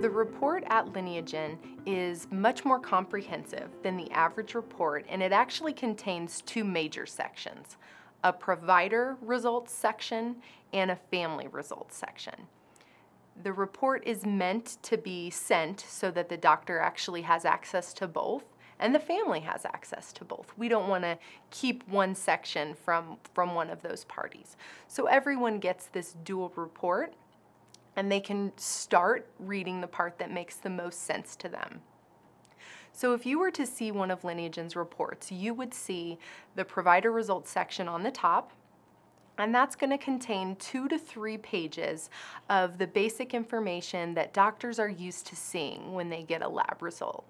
The report at Lineagen is much more comprehensive than the average report, and it actually contains two major sections: a provider results section and a family results section. The report is meant to be sent so that the doctor actually has access to both and the family has access to both. We don't want to keep one section from one of those parties. So everyone gets this dual report and they can start reading the part that makes the most sense to them. So if you were to see one of Lineagen's reports, you would see the provider results section on the top, and that's going to contain 2 to 3 pages of the basic information that doctors are used to seeing when they get a lab result.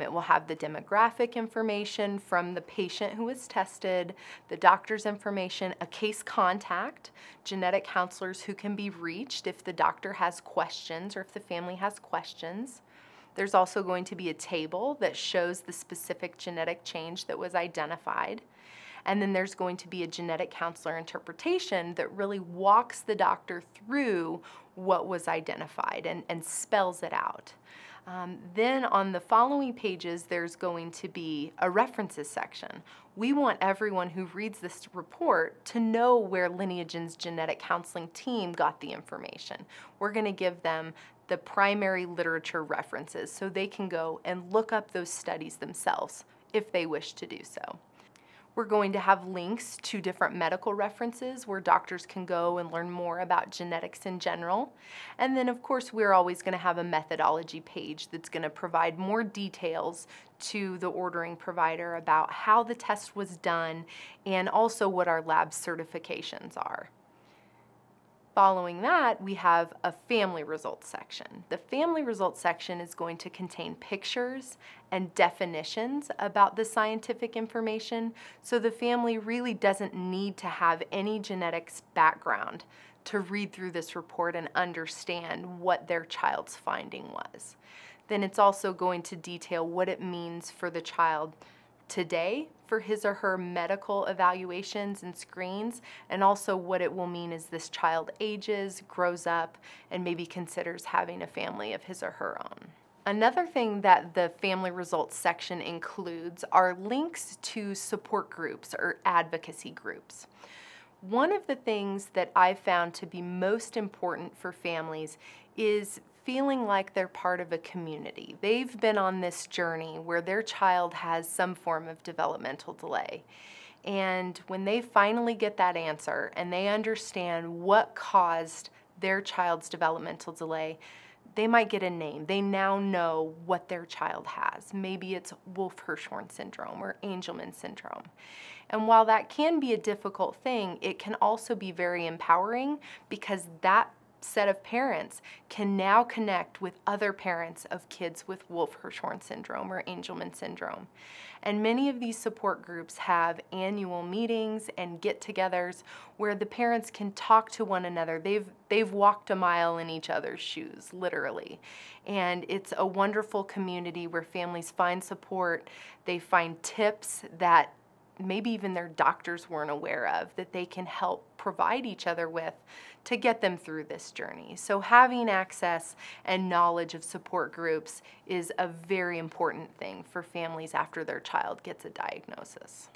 It will have the demographic information from the patient who was tested, the doctor's information, a case contact, genetic counselors who can be reached if the doctor has questions or if the family has questions. There's also going to be a table that shows the specific genetic change that was identified. And then there's going to be a genetic counselor interpretation that really walks the doctor through what was identified and spells it out. Then on the following pages, there's going to be a references section. We want everyone who reads this report to know where Lineagen's genetic counseling team got the information. We're going to give them the primary literature references so they can go and look up those studies themselves if they wish to do so. We're going to have links to different medical references where doctors can go and learn more about genetics in general. And then of course we're always going to have a methodology page that's going to provide more details to the ordering provider about how the test was done and also what our lab certifications are. Following that, we have a family results section. The family results section is going to contain pictures and definitions about the scientific information, so the family really doesn't need to have any genetics background to read through this report and understand what their child's finding was. Then it's also going to detail what it means for the child today for his or her medical evaluations and screens, and also what it will mean as this child ages, grows up, and maybe considers having a family of his or her own. Another thing that the family results section includes are links to support groups or advocacy groups. One of the things that I've found to be most important for families is feeling like they're part of a community. They've been on this journey where their child has some form of developmental delay. And when they finally get that answer and they understand what caused their child's developmental delay, they might get a name. They now know what their child has. Maybe it's Wolff-Hirschhorn syndrome or Angelman syndrome. And while that can be a difficult thing, it can also be very empowering because that set of parents can now connect with other parents of kids with Wolff-Hirschhorn syndrome or Angelman syndrome. And many of these support groups have annual meetings and get-togethers where the parents can talk to one another. They've walked a mile in each other's shoes, literally. And it's a wonderful community where families find support, they find tips that maybe even their doctors weren't aware of that they can help provide each other with to get them through this journey. So having access and knowledge of support groups is a very important thing for families after their child gets a diagnosis.